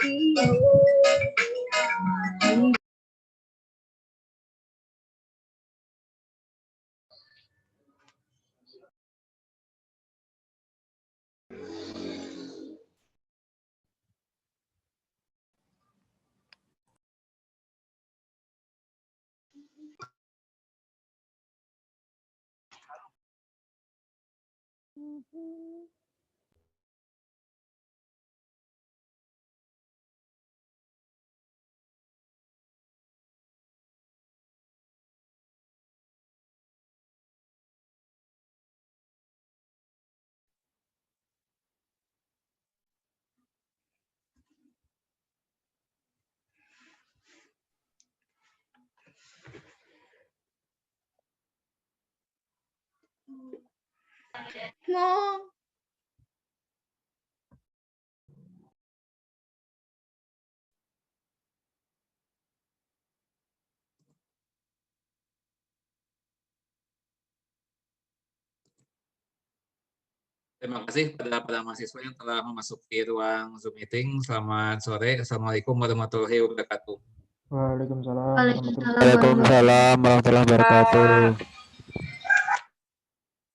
No. Terima kasih pada mahasiswa yang telah memasuki ruang Zoom meeting. Selamat sore. Assalamualaikum warahmatullahi wabarakatuh. Waalaikumsalam. Waalaikumsalam warahmatullahi wabarakatuh.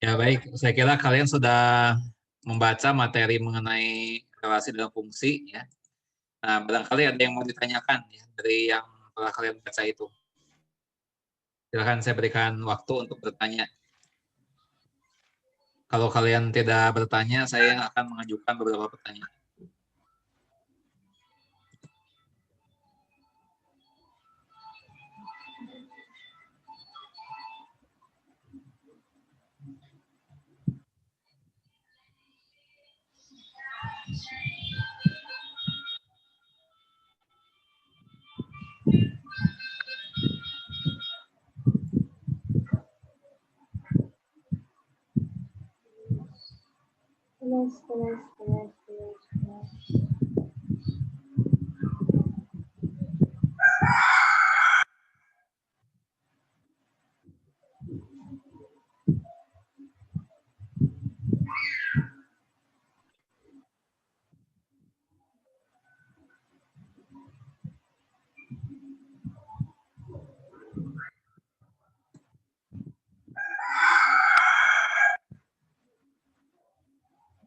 Ya baik, saya kira kalian sudah membaca materi mengenai relasi dalam fungsi ya. Nah, barangkali ada yang mau ditanyakan ya dari yang telah kalian baca itu. Silakan saya berikan waktu untuk bertanya. Kalau kalian tidak bertanya, saya akan mengajukan beberapa pertanyaan.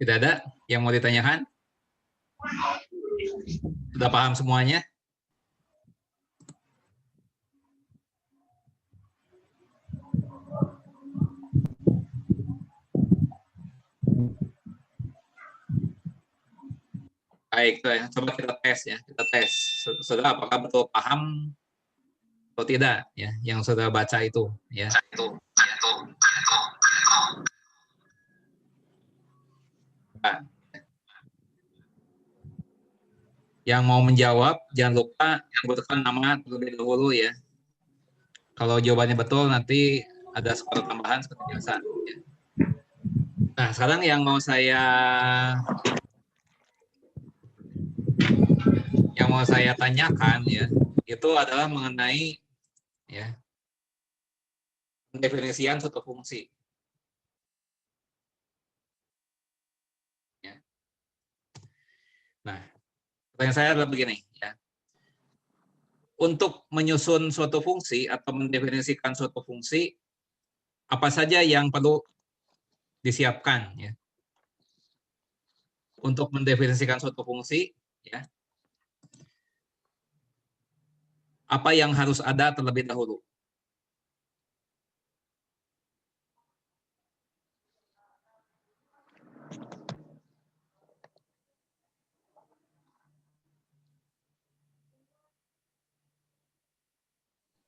Tidak ada yang mau ditanyakan? Sudah paham semuanya? Baik, coba kita tes ya. Kita tes. Saudara apakah betul paham atau tidak ya yang saudara baca itu ya. Nah, yang mau menjawab jangan lupa sebutkan nama terlebih dahulu ya. Kalau jawabannya betul nanti ada skor tambahan seperti biasa ya. Nah, sekarang yang mau saya tanyakan ya, itu adalah mengenai ya pendefinisian suatu fungsi. Ya. Nah, pertanyaan saya adalah begini ya. Untuk menyusun suatu fungsi atau mendefinisikan suatu fungsi, apa saja yang perlu disiapkan ya? Untuk mendefinisikan suatu fungsi ya. Apa yang harus ada terlebih dahulu?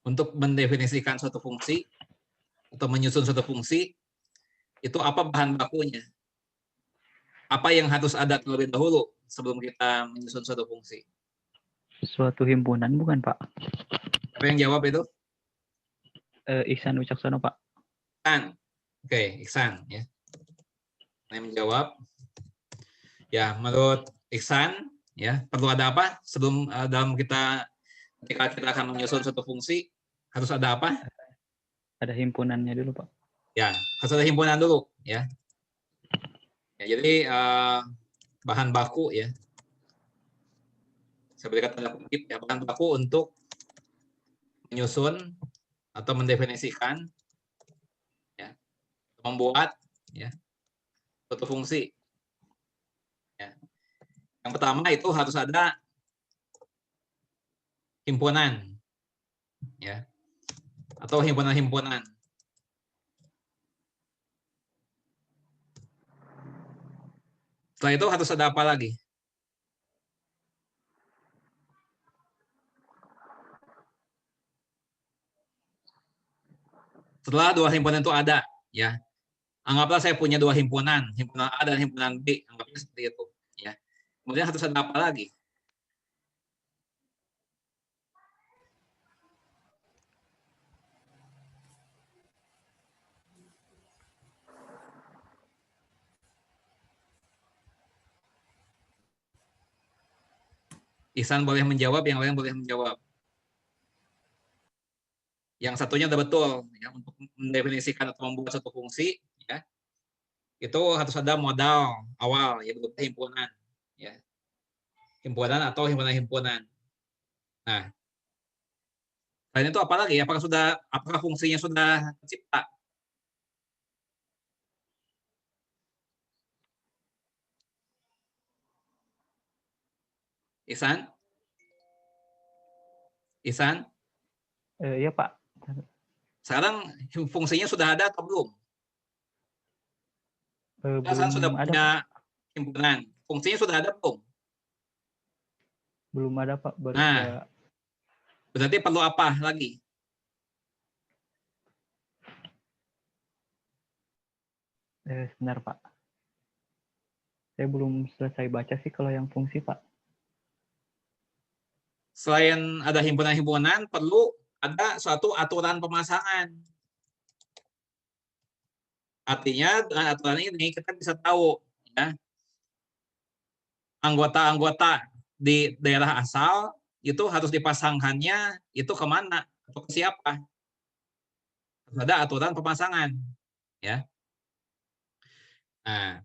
Untuk mendefinisikan suatu fungsi atau menyusun suatu fungsi, itu apa bahan bakunya? Apa yang harus ada terlebih dahulu sebelum kita menyusun suatu fungsi? Suatu himpunan bukan Pak? Siapa yang jawab itu? Ihsan Wicaksono Pak. Ihsan. Oke, Ihsan ya. Saya menjawab. Ya, menurut Ihsan ya, perlu ada apa sebelum dalam ketika kita akan menyusun suatu fungsi, harus ada apa? Ada himpunannya dulu Pak. Ya, harus ada himpunan dulu ya. Ya jadi bahan baku ya. saya berikan tanda kutip ya, bahan baku untuk menyusun atau mendefinisikan ya, membuat ya suatu fungsi. Ya. Yang pertama itu harus ada himpunan ya, atau himpunan-himpunan. Setelah itu harus ada apa lagi? Setelah dua himpunan itu ada, ya, anggaplah saya punya dua himpunan, himpunan A dan himpunan B, anggapnya seperti itu, ya. Kemudian harus ada apa lagi? Ihsan boleh menjawab, yang lain boleh menjawab. Yang satunya udah betul, ya, untuk mendefinisikan atau membuat satu fungsi, ya, itu harus ada modal awal, ya, berupa himpunan, ya, himpunan atau himpunan-himpunan. Nah, selain itu apa lagi? Apakah fungsinya sudah tercipta? Ihsan? Ihsan? Iya Pak. Sekarang fungsinya sudah ada atau belum? Ihsan sudah Belum ada punya Pak. himpunan. Fungsinya sudah ada belum? Belum ada Pak. Baru Nah, saya. berarti perlu apa lagi? Sebentar Pak. Saya belum selesai baca sih kalau yang fungsi Pak. Selain ada himpunan-himpunan, perlu ada suatu aturan pemasangan. Artinya dengan aturan ini kita bisa tahu ya, anggota-anggota di daerah asal itu harus dipasangkannya itu kemana atau ke siapa. Harus ada aturan pemasangan. Ya. Nah,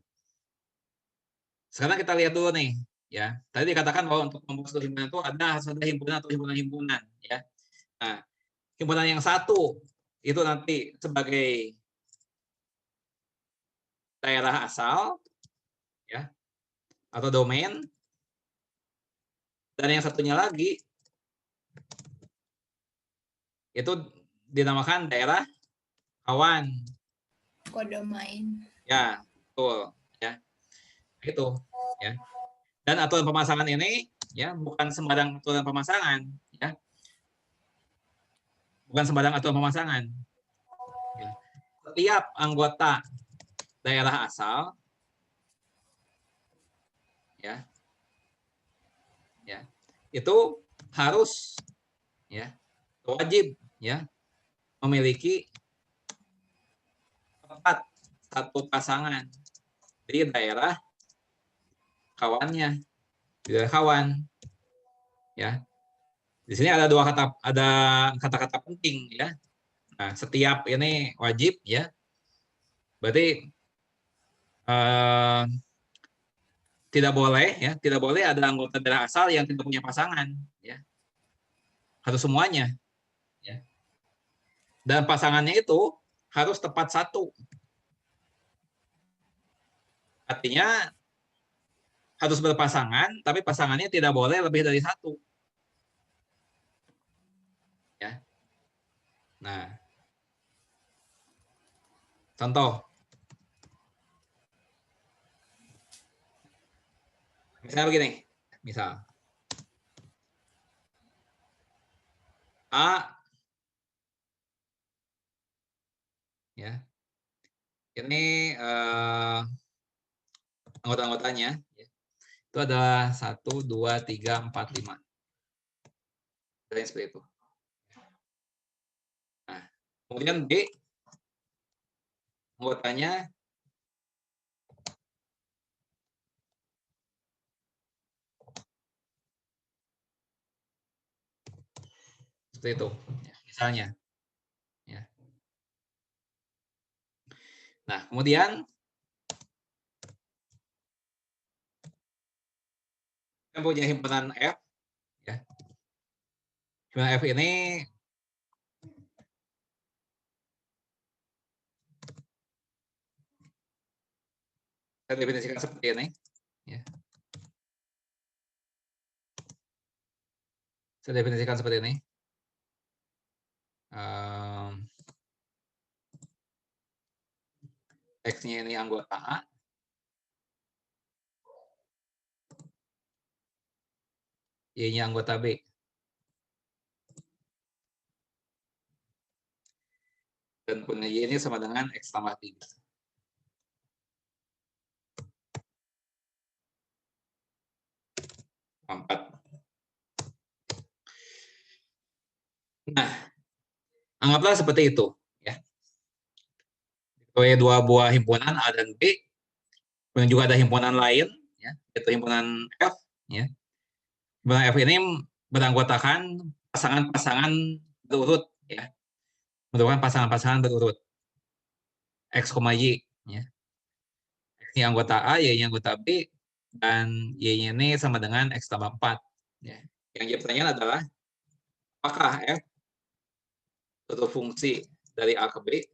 sekarang kita lihat dulu nih. Ya, tadi dikatakan bahwa untuk membuat suatu himpunan itu harus ada himpunan atau himpunan-himpunan. Ya. Nah, himpunan yang satu itu nanti sebagai daerah asal, ya, atau domain, dan yang satunya lagi itu dinamakan daerah kawan. Kodomain. Ya, betul. Ya, itu. Ya. Dan aturan pemasangan ini ya bukan sembarang aturan pemasangan. Ya, bukan sembarang aturan pemasangan. Ya. Setiap anggota daerah asal, ya, ya, itu harus, ya, wajib, ya, memiliki tempat satu pasangan di daerah kawannya, di daerah kawan, ya. Di sini ada kata-kata penting, ya. Nah, setiap ini wajib, ya. Berarti tidak boleh ada anggota daerah asal yang tidak punya pasangan, ya. Harus semuanya, ya. Dan pasangannya itu harus tepat satu. Artinya harus berpasangan, tapi pasangannya tidak boleh lebih dari satu. Ya. Nah, contoh. Misalnya begini, misal A, ya, ini anggota-anggotanya, ya, itu ada 1, 2, 3, 4, 5. Dan seperti itu. Nah, kemudian B, anggotanya seperti itu, ya, misalnya. Ya. Nah, kemudian kita punya himpunan F, Ya. Di mana F ini saya definisikan seperti ini. Ya. Saya definisikan seperti ini. X-nya ini anggota A. Y-nya anggota B. Dan punya Y ini sama dengan X tambah 3. Nah, anggaplah seperti itu. Ya. Dua buah himpunan A dan B. Kemudian juga ada himpunan lain, ya, yaitu himpunan F. Ya. Himpunan F ini beranggotakan pasangan-pasangan berurut. Ya. Merupakan pasangan-pasangan berurut. X, Y. Ya. X ini anggota A, Y-nya anggota B, dan Y-nya ini sama dengan X tambah 4. Ya. Yang jadi pertanyaan adalah, apakah F suatu fungsi dari A ke B?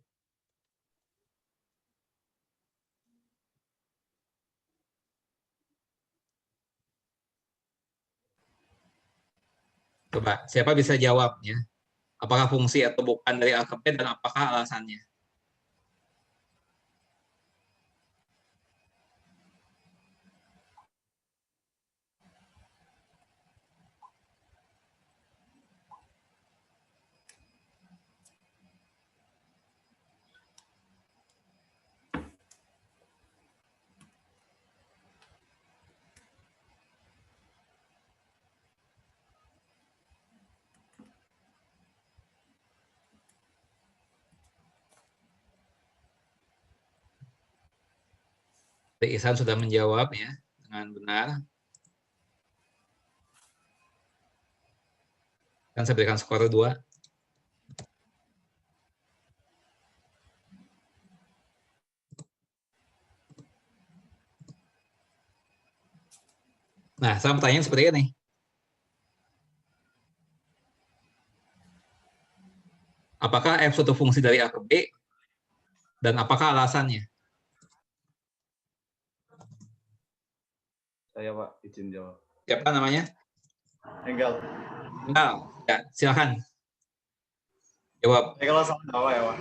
Coba, siapa bisa jawab ya? Apakah fungsi atau bukan dari A ke B dan apakah alasannya? Ihsan sudah menjawab ya dengan benar. Dan saya berikan skor 2. Nah, saya pertanyaan seperti ini. Apakah F suatu fungsi dari A ke B? Dan apakah alasannya? Saya Pak, izin jawab. Siapa namanya? Enggal. Enggal. Ya, silakan. Jawab. Kalau salah jawab ya Pak.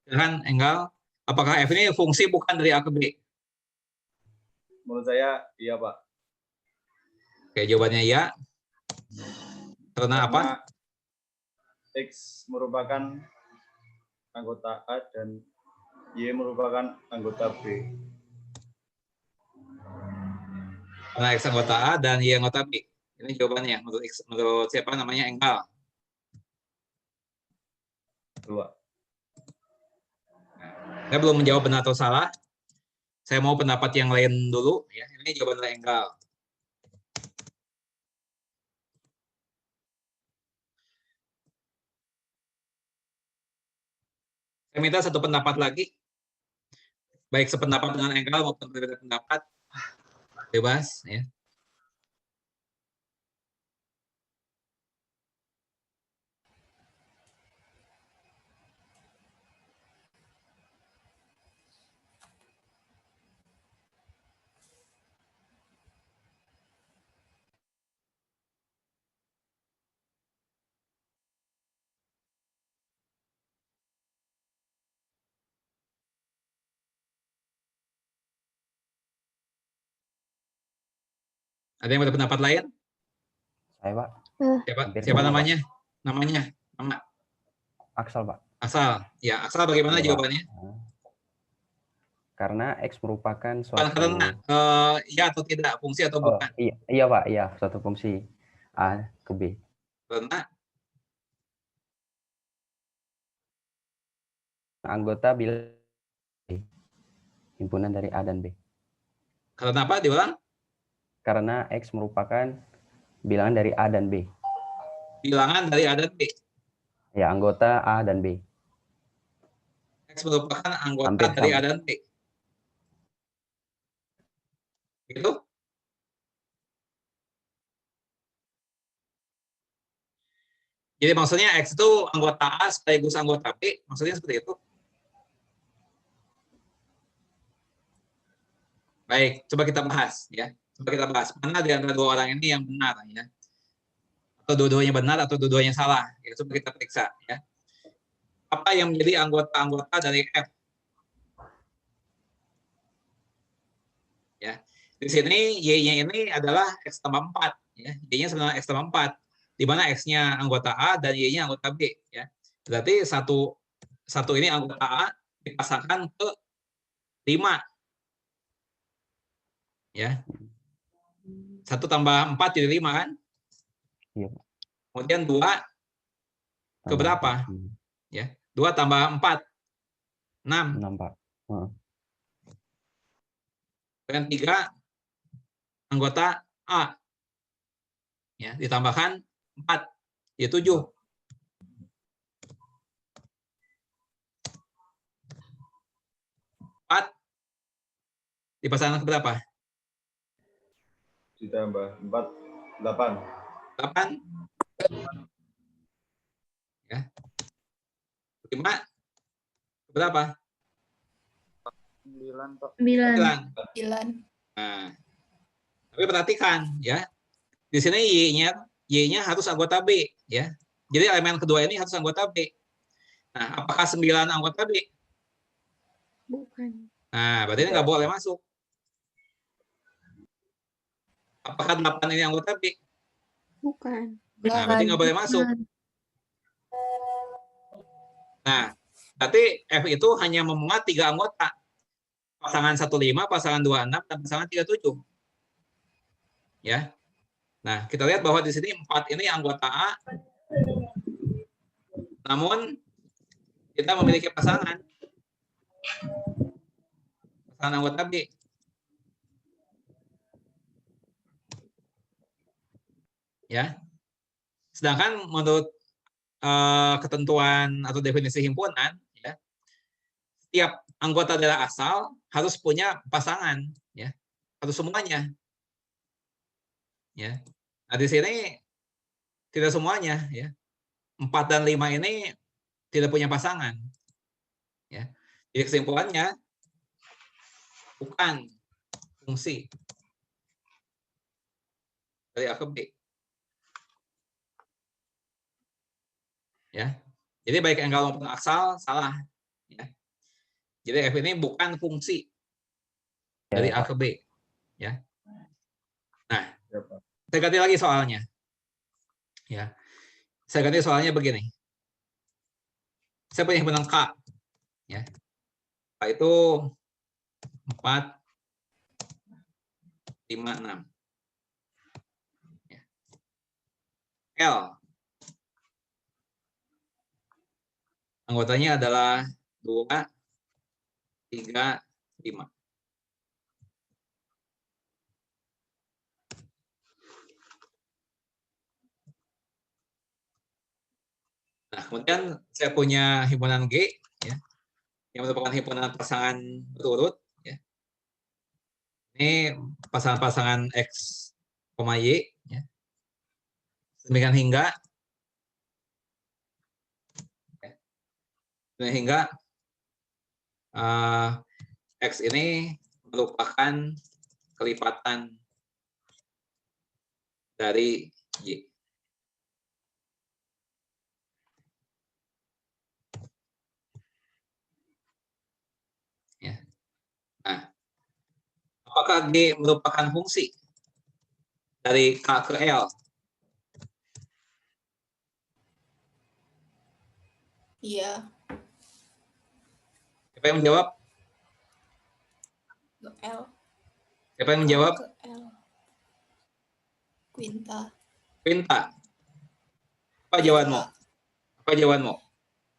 Silakan, Enggal. Apakah F ini fungsi bukan dari A ke B? Menurut saya iya Pak. Oke, jawabannya iya. Karena apa? X merupakan anggota A dan Y merupakan anggota B. Karena X anggota A dan Y anggota B. Ini jawabannya. Menurut siapa namanya? Enggal. 2. Saya belum menjawab benar atau salah. Saya mau pendapat yang lain dulu. Ya, ini jawaban dari Enggal. Saya minta satu pendapat lagi. Baik sependapat dengan Enggal maupun berbeda pendapat. Bebas. Ya. Ada yang berpendapat lain? Saya Pak. Siapa namanya? Namanya? Nama? Aksal Pak. Asal. Ya, Asal bagaimana Iya, jawabannya? Karena X merupakan Bukan suatu... karena ya atau tidak, fungsi atau Oh, bukan? iya Pak, iya, suatu fungsi A ke B. Karena Anggota bilang himpunan dari A dan B. karena apa? Diulang? Karena X merupakan bilangan dari A dan B. Bilangan dari A dan B. Ya, anggota A dan B. X merupakan anggota Hampir dari sama. A dan B. Gitu? Jadi maksudnya X itu anggota A sekaligus anggota B, maksudnya seperti itu. Baik, coba kita bahas ya. Coba kita bahas mana di antara dua orang ini yang benar ya. Atau dua-duanya benar atau dua-duanya salah. Ya, coba kita periksa ya. Apa yang menjadi anggota-anggota dari F? Ya. Di sini Y-nya ini adalah X tambah 4 ya. Y-nya sebenarnya X tambah 4. Di mana X-nya anggota A dan Y-nya anggota B ya. Berarti satu ini anggota A dipasangkan ke 5 ya. 1 tambah 4 jadi 5 kan? Iya. Kemudian 2 ke berapa? Ya. 2 tambah 4 6. 6, Pak. Dan 3 anggota A. Ya, ditambahkan 4 jadi 7. 4 dipasangkan ke berapa? Ditambah 4, 8. 8 ya. 5 berapa? 9, Pak. 9. 9. Nah, tapi perhatikan ya. Di sini Y-nya harus anggota B ya. Jadi elemen kedua ini harus anggota B. Nah, apakah 9 anggota B? Bukan. Nah, berarti ini nggak boleh masuk. Apakah 8 ini anggota B? Bukan. Nah, berarti nggak boleh masuk. Nah, berarti F itu hanya memuat 3 anggota. Pasangan 15, pasangan 26, dan pasangan 37. Ya. Nah, kita lihat bahwa di sini 4 ini anggota A. Namun, kita memiliki pasangan anggota B. Ya. Sedangkan menurut ketentuan atau definisi himpunan, ya, setiap anggota daerah asal harus punya pasangan, ya, harus semuanya. Ya. Nah, di sini tidak semuanya, ya. 4 dan 5 ini tidak punya pasangan. Ya. Jadi kesimpulannya bukan fungsi dari A ke B. Ya. Jadi baik enggal maupun aksal salah. Ya. Jadi F ini bukan fungsi dari A ke B. Ya. Nah, saya ganti lagi soalnya. Ya. Saya ganti soalnya begini. Saya punya himpunan K. Ya. K itu 4, 5, 6. Ya. L. Anggotanya adalah 2, 3, 5. Nah, kemudian saya punya himpunan G, ya, yang merupakan himpunan pasangan berurut. Ya. Ini pasangan-pasangan X, Y. Ya. Demikian hingga X ini merupakan kelipatan dari Y. Ya. Nah, apakah G merupakan fungsi dari K ke L? Iya. Siapa yang menjawab? L. Siapa yang menjawab? Ke L. Quinta. Quinta. Apa jawabanmu? Apa jawabanmu?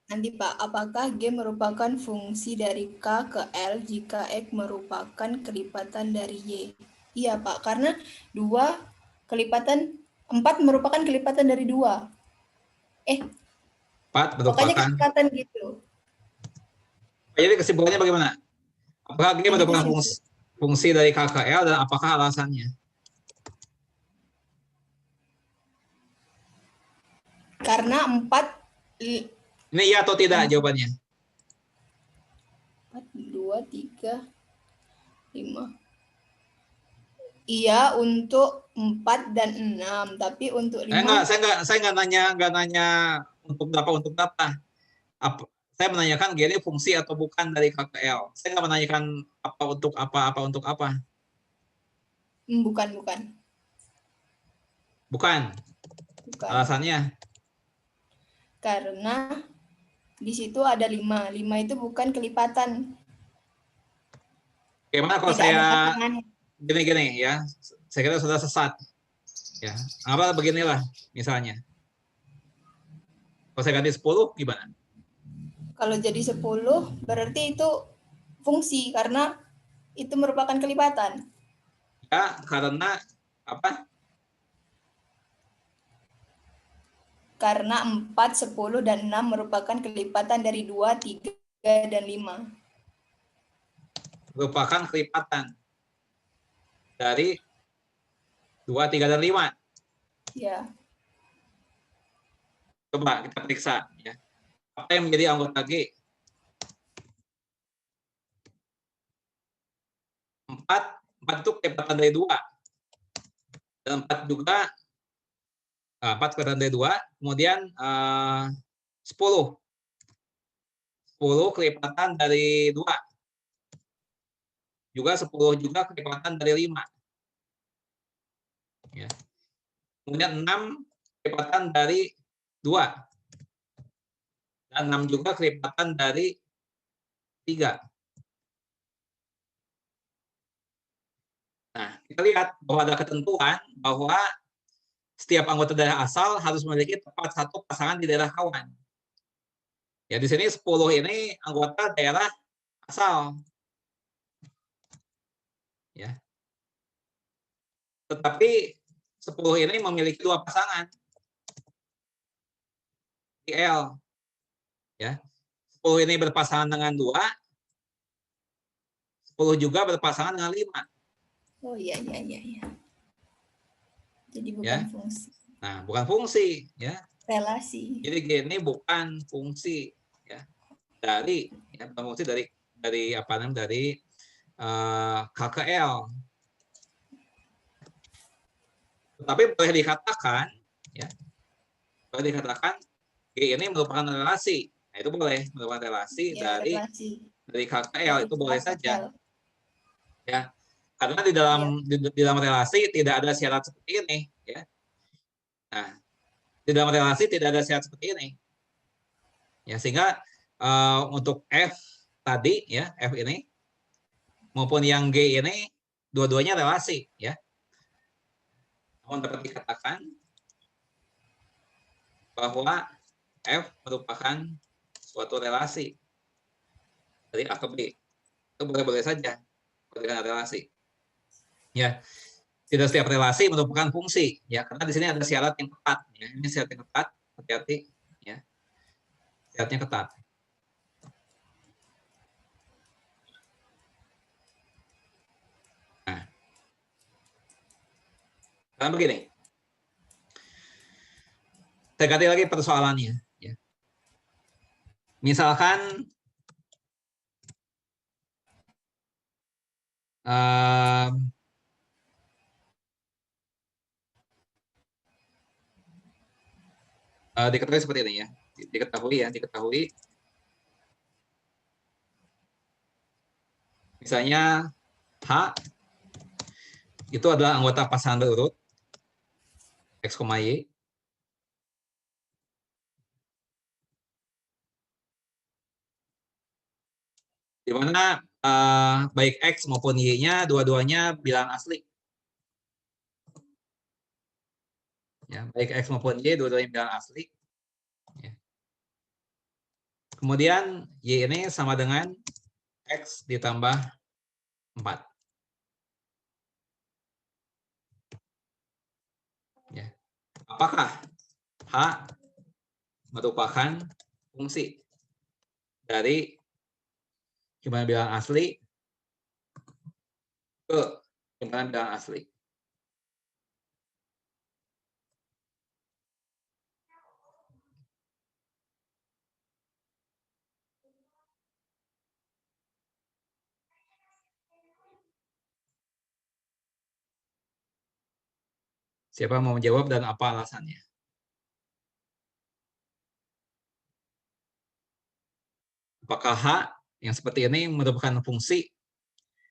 Nanti Pak, apakah G merupakan fungsi dari K ke L jika X merupakan kelipatan dari Y? Iya Pak, karena 4 merupakan kelipatan dari 2. 4 Pokoknya merupakan. kelipatan gitu. Jadi kesimpulannya bagaimana? Apakah G merupakan fungsi dari K ke L dan apakah alasannya? Karena 4, Ini iya atau tidak jawabannya? 4, 2, 3, 5. Iya untuk 4 dan 6, tapi untuk 5 Saya nggak nanya untuk berapa. Saya menanyakan G ini fungsi atau bukan dari K ke L. Saya nggak menanyakan apa untuk apa. bukan. Bukan. Alasannya? Karena di situ ada 5. 5 itu bukan kelipatan. Gimana kalau Tidak ada saya pasangannya. gini ya? Saya kira sudah sesat. Ya, apa beginilah misalnya. Kalau saya ganti 10 gimana? Kalau jadi 10 berarti itu fungsi karena itu merupakan kelipatan. Ya, karena apa? Karena 4, 10, dan 6 merupakan kelipatan dari 2, 3, dan 5. Merupakan kelipatan dari 2, 3, dan 5. Ya. Coba kita periksa. Ya. Apa yang menjadi anggota G? 4 itu kelipatan dari 2. Dan 4 juga 4 kelipatan dari 2. Kemudian 10. 10 kelipatan dari 2. Juga 10 juga kelipatan dari 5. Ya. Kemudian 6 kelipatan dari 2. Dan 6 juga kelipatan dari 3. Nah, kita lihat bahwa ada ketentuan bahwa setiap anggota daerah asal harus memiliki tepat satu pasangan di daerah kawan. Ya, di sini 10 ini anggota daerah asal. Ya. Tetapi 10 ini memiliki 2 pasangan. Di L. Ya. 10 ini berpasangan dengan 2. 10 juga berpasangan dengan 5. Oh iya. Jadi bukan Ya. fungsi. Nah, bukan fungsi, ya. Relasi. Jadi gini bukan fungsi, ya. Dari bukan fungsi dari apa namanya dari K ke L. Tetapi boleh dikatakan, ya, boleh dikatakan G ini merupakan relasi. Nah, itu boleh merupakan relasi Ya, dari relasi. K ke L, itu boleh K ke saja. L. Ya. Karena di dalam relasi tidak ada syarat seperti ini, ya. Nah, di dalam relasi tidak ada syarat seperti ini. Ya, sehingga untuk F tadi, ya, F ini maupun yang G ini dua-duanya relasi, ya. Namun dapat dikatakan bahwa F merupakan suatu relasi dari A ke B. Itu boleh-boleh saja dengan relasi. Ya, tidak setiap relasi merupakan fungsi, ya, karena di sini ada syarat yang ketat, ya. Ini syarat yang ketat, hati-hati, ya. Syaratnya ketat. Nah, karena begini, saya ganti lagi persoalannya, ya. Misalkan diketahui seperti ini, ya. Diketahui misalnya H itu adalah anggota pasangan berurut X, Y, di mana baik X maupun Y-nya dua-duanya bilangan asli. Ya, baik X maupun Y dua-duanya bilangan asli. Ya. Kemudian Y ini sama dengan X ditambah 4. Ya. Apakah H merupakan fungsi dari himpunan bilangan asli ke himpunan bilangan asli? Siapa mau menjawab dan apa alasannya? Apakah H yang seperti ini merupakan fungsi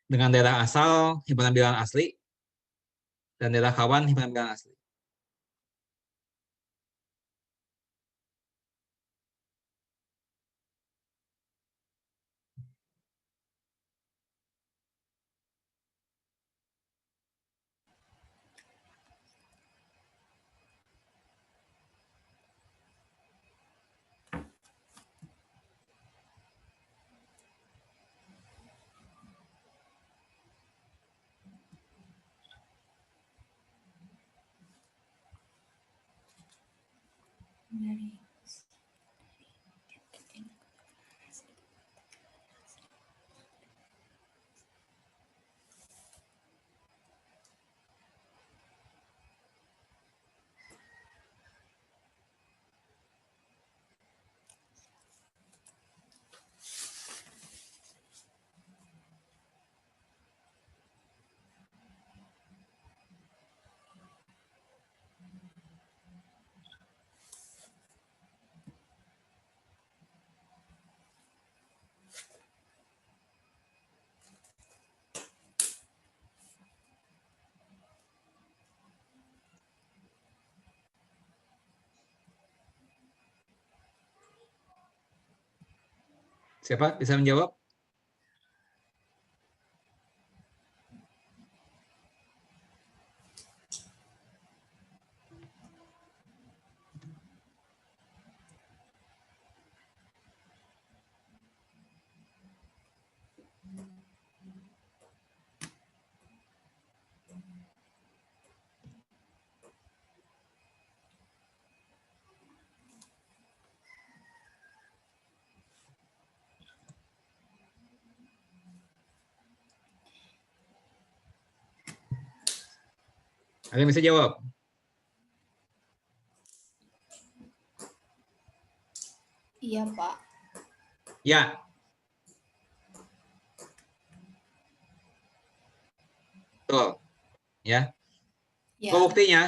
dengan daerah asal himpunan bilangan asli dan daerah kawan himpunan bilangan asli? Siapa bisa menjawab? Ada yang bisa jawab? Iya, Pak. Ya. Betul. Ya. Ya, Apa buktinya?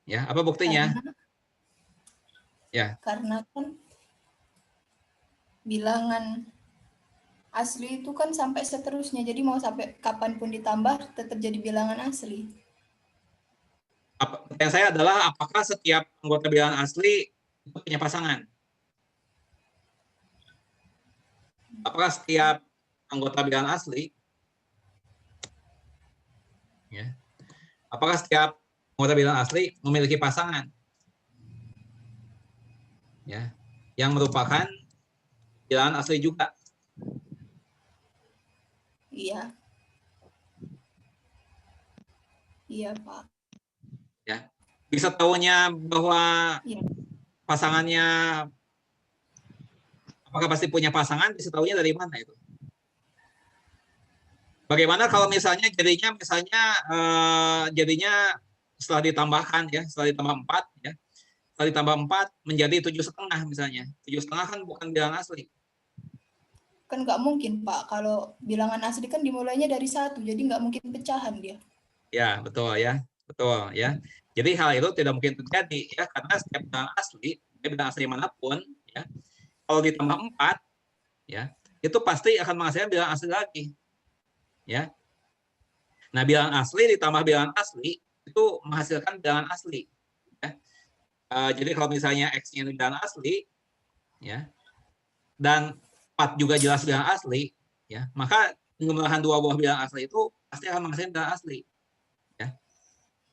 Ya, apa buktinya? karena kan bilangan asli itu kan sampai seterusnya. Jadi mau sampai kapanpun ditambah tetap jadi bilangan asli. Pertanyaan saya adalah apakah setiap anggota bilangan asli itu punya pasangan? Apakah setiap anggota bilangan asli, ya, apakah setiap anggota bilangan asli memiliki pasangan, ya, yang merupakan bilangan asli juga? Iya. Iya, Pak. Ya, bisa tahunya bahwa Iya. pasangannya, apakah pasti punya pasangan? Bisa tahunya dari mana itu? Bagaimana kalau misalnya jadinya setelah ditambahkan ya, setelah ditambah 4 ya, setelah ditambah 4 menjadi 7,5 misalnya. 7,5 kan bukan bilangan asli. Kan nggak mungkin, Pak. Kalau bilangan asli kan dimulainya dari 1, jadi nggak mungkin pecahan dia. Ya, betul ya. Betul ya. Jadi hal itu tidak mungkin terjadi ya, karena setiap bilangan asli manapun ya, kalau ditambah 4 ya, itu pasti akan menghasilkan bilangan asli lagi. Ya. Nah, bilangan asli ditambah bilangan asli itu menghasilkan bilangan asli. Ya. Jadi kalau misalnya X-nya bilangan asli, ya, dan 4 juga jelas bilangan asli, ya, maka penjumlahan 2 buah bilangan asli itu pasti akan menghasilkan bilangan asli. Ya.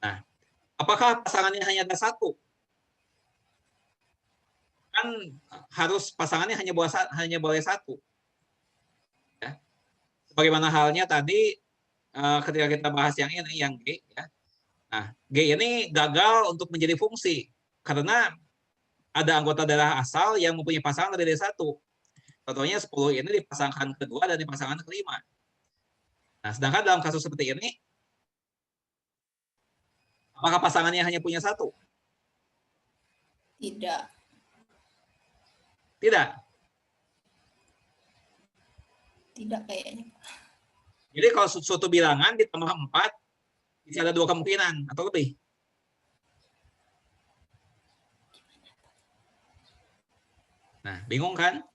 Nah, apakah pasangannya hanya ada 1? Kan harus pasangannya hanya boleh 1. Ya. Bagaimana halnya tadi ketika kita bahas yang ini, yang G, ya. Nah, G ini gagal untuk menjadi fungsi karena ada anggota daerah asal yang mempunyai pasangan lebih dari 1. Contohnya 10 ini dipasangkan kedua dan dipasangkan kelima. Nah, sedangkan dalam kasus seperti ini, apakah pasangannya hanya punya 1? Tidak. Tidak. Tidak kayaknya. Jadi kalau suatu bilangan ditambah 4, bisa ada 2 kemungkinan atau lebih. Nah, bingung kan?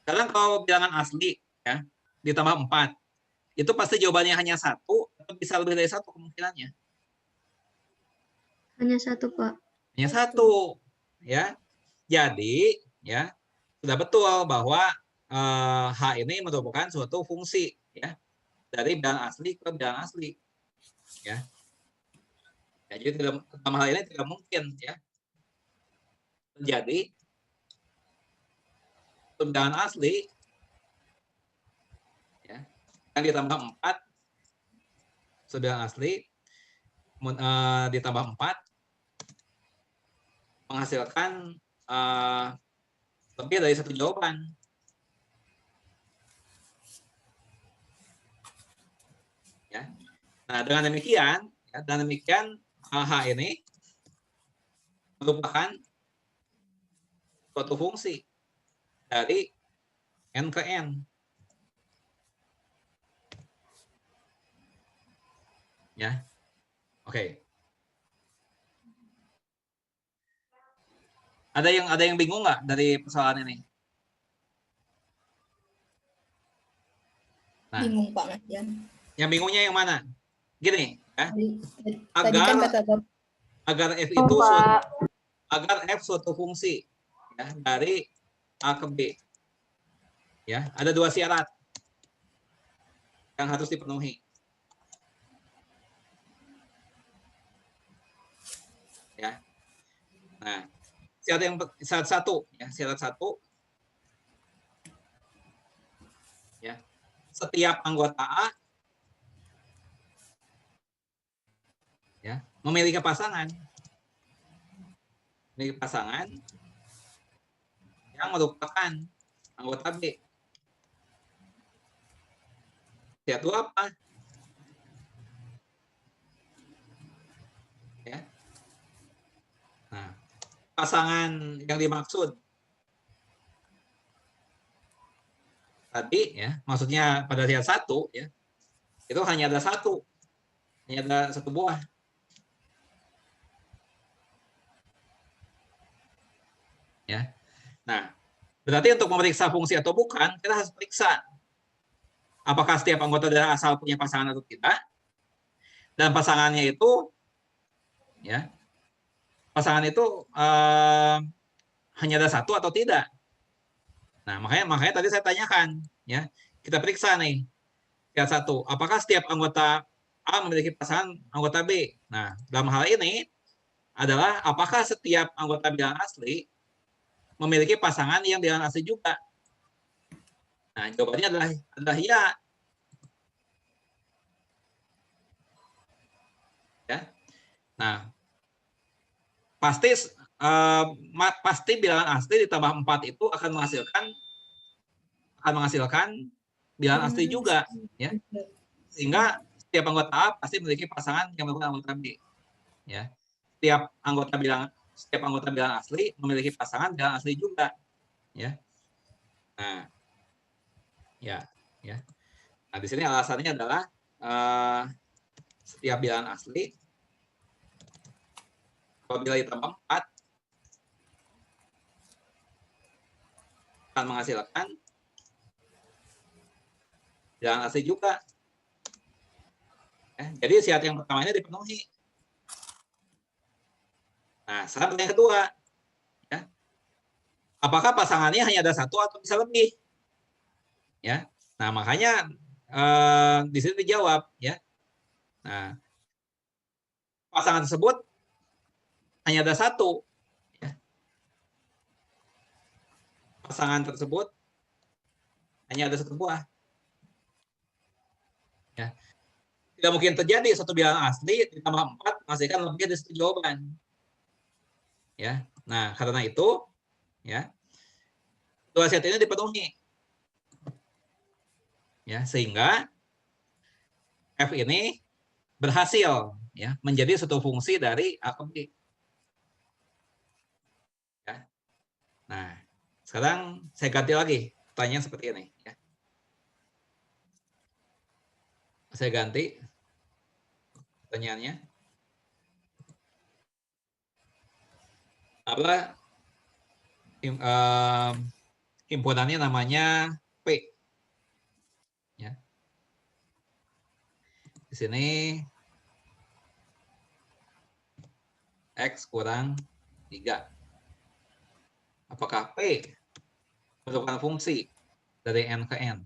Sekarang kalau bilangan asli ya ditambah 4, itu pasti jawabannya hanya 1 atau bisa lebih dari 1 kemungkinannya. Hanya 1, Pak. Hanya 1 ya. Jadi ya sudah betul bahwa H ini merupakan suatu fungsi ya dari bilangan asli ke bilangan asli ya. Jadi dalam hal ini tidak mungkin ya terjadi bilangan asli ya yang ditambah 4 bilangan asli ditambah 4 menghasilkan lebih dari 1 jawaban. Ya. Nah, dengan demikian H ini merupakan suatu fungsi dari n ke n. Ya. Oke. Ada yang bingung nggak dari persoalan ini? Nah, Bingung Pak Mas. Yang bingungnya yang mana? Gini, ya. Tadi kan kata Bapak. Agar f itu suatu fungsi ya, dari A ke B. Ya, ada 2 syarat yang harus dipenuhi. Ya. Nah, syarat 1 ya, syarat 1 ya. Setiap anggota A ya, memiliki pasangan yang merupakan anggota B. Syarat 2 apa? Ya. Nah, pasangan yang dimaksud tadi ya, maksudnya pada syarat 1 ya, itu hanya ada 1 buah. Ya. Nah, berarti untuk memeriksa fungsi atau bukan, kita harus periksa apakah setiap anggota dari asal punya pasangan atau tidak, dan pasangannya itu ya, pasangan itu hanya ada 1 atau tidak. Nah, makanya tadi saya tanyakan ya, kita periksa nih syarat 1, apakah setiap anggota A memiliki pasangan anggota B. Nah, dalam hal ini adalah apakah setiap anggota bilangan asli memiliki pasangan yang bilangan asli juga. Nah, jawabannya adalah ya. Ya. Nah, pasti bilangan asli ditambah 4 itu akan menghasilkan bilangan asli juga ya. Sehingga setiap anggota A pasti memiliki pasangan yang merupakan anggota B. Ya. Setiap anggota bilangan asli memiliki pasangan bilangan asli juga. Ya. Nah, ya. Nah, di sini alasannya adalah setiap bilangan asli apabila ditambah 4 akan menghasilkan bilangan asli juga. Jadi syarat yang pertama ini dipenuhi. Nah, syarat yang kedua, ya, apakah pasangannya hanya ada 1 atau bisa lebih? Ya, nah makanya di sini dijawab, ya. Nah, pasangan tersebut hanya ada 1. Ya. Pasangan tersebut hanya ada 1 buah. Ya. Tidak mungkin terjadi satu bilangan asli ditambah 4 menghasilkan lebih dari 1 jawaban. Ya. Nah, karena itu ya, 2 syarat ini dipenuhi. Ya, sehingga F ini berhasil ya menjadi suatu fungsi dari A ke B. Ya. Nah, sekarang saya ganti lagi pertanyaan seperti ini ya. Saya ganti pertanyaannya. Apa himpunannya namanya P. Ya. Di sini X kurang 3. Apakah P merupakan fungsi dari N ke N?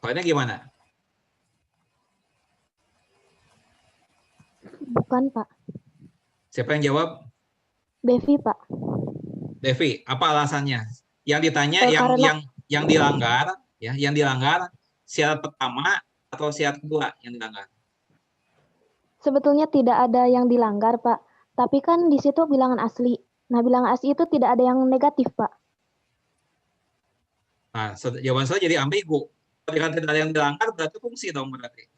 Soalnya gimana? Bukan, Pak. Siapa yang jawab? Devi, Pak. Devi, apa alasannya? Yang ditanya Karena yang dilanggar, ya, yang dilanggar syarat pertama atau syarat kedua yang dilanggar? sebetulnya tidak ada yang dilanggar, Pak. Tapi kan di situ bilangan asli. Nah, bilangan asli itu tidak ada yang negatif, Pak. Nah, jawaban saya jadi ambigu. Kalau tidak ada yang dilanggar berarti fungsi dong berarti.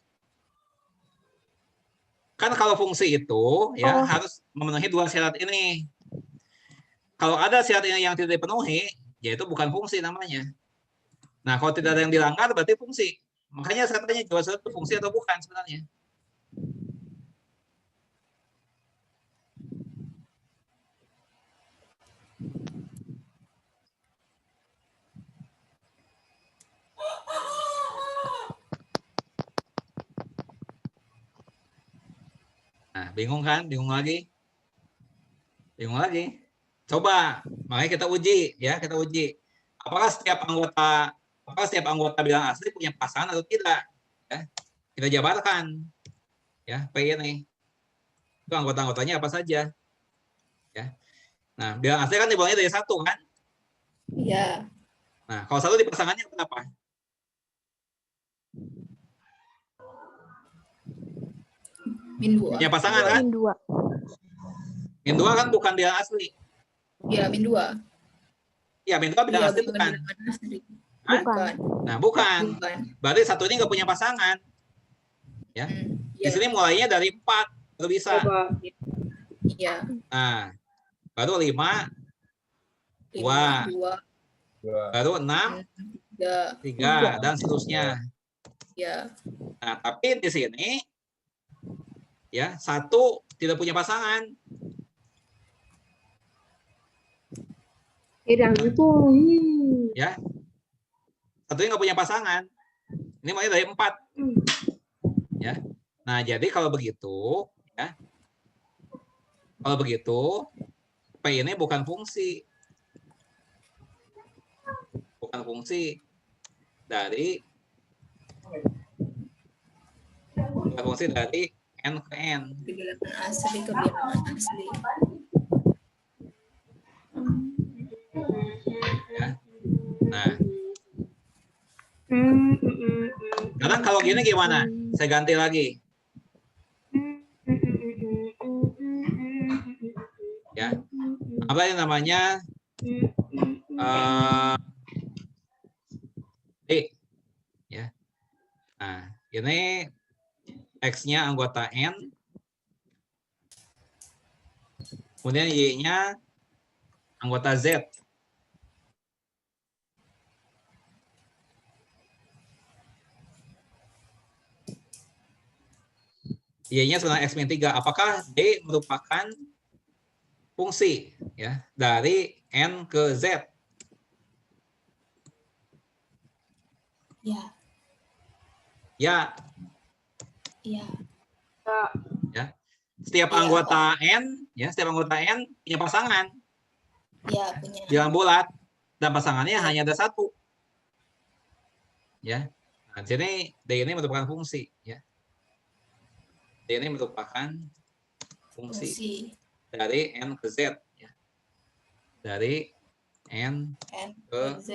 Kan kalau fungsi itu ya harus memenuhi 2 syarat ini. Kalau ada syarat ini yang tidak dipenuhi, ya itu bukan fungsi namanya. Nah, kalau tidak ada yang dilanggar berarti fungsi. Makanya saya tanya jawaban saya itu fungsi atau bukan sebenarnya. Nah, bingung kan? Bingung lagi? Bingung lagi? Coba, makanya kita uji, ya, kita uji. Apakah setiap anggota bilangan asli punya pasangan atau tidak? Ya, kita jabarkan, ya, P ini. Itu anggota-anggotanya apa saja? Ya. Nah, bilangan asli kan dimulainya dari 1 kan? Iya. Nah, kalau 1 di pasangannya berapa? Min 2. Punya pasangan kan? Min 2. Min 2 kan bukan bilangan asli. Iya, min 2. Ya, min 2 bilangan asli bukan. Bukan. Nah, bukan. Bukan. Berarti 1 ini nggak punya pasangan. Ya. Di Iya. sini mulainya dari 4 baru bisa. Iya. Nah, baru 5, 2, 2, baru 6, 3, dan seterusnya. ya. Nah, tapi di sini ya 1 tidak punya pasangan. Ya, 1 ini nggak punya pasangan. Ini mulai dari 4. Ya. Nah, jadi kalau begitu, ya, kalau begitu P ini bukan fungsi. Bukan fungsi dari N ke N. Bilangan asli ke bilangan asli. Ya. Nah, sekarang kalau gini gimana? Saya ganti lagi. Ya, apa yang namanya D, ya. Nah, ini X-nya anggota N, kemudian Y-nya anggota Z. Y-nya sebenarnya X-3. Apakah D merupakan fungsi ya dari N ke Z? Ya. Ya. Iya. Ya. Setiap anggota N, ya, setiap anggota N punya pasangan. Ya, punya. Bilangan bulat dan pasangannya hanya ada 1. Ya. Nah, jadi D ini merupakan fungsi, ya. D ini merupakan fungsi dari N ke Z, ya. Dari N ke Z.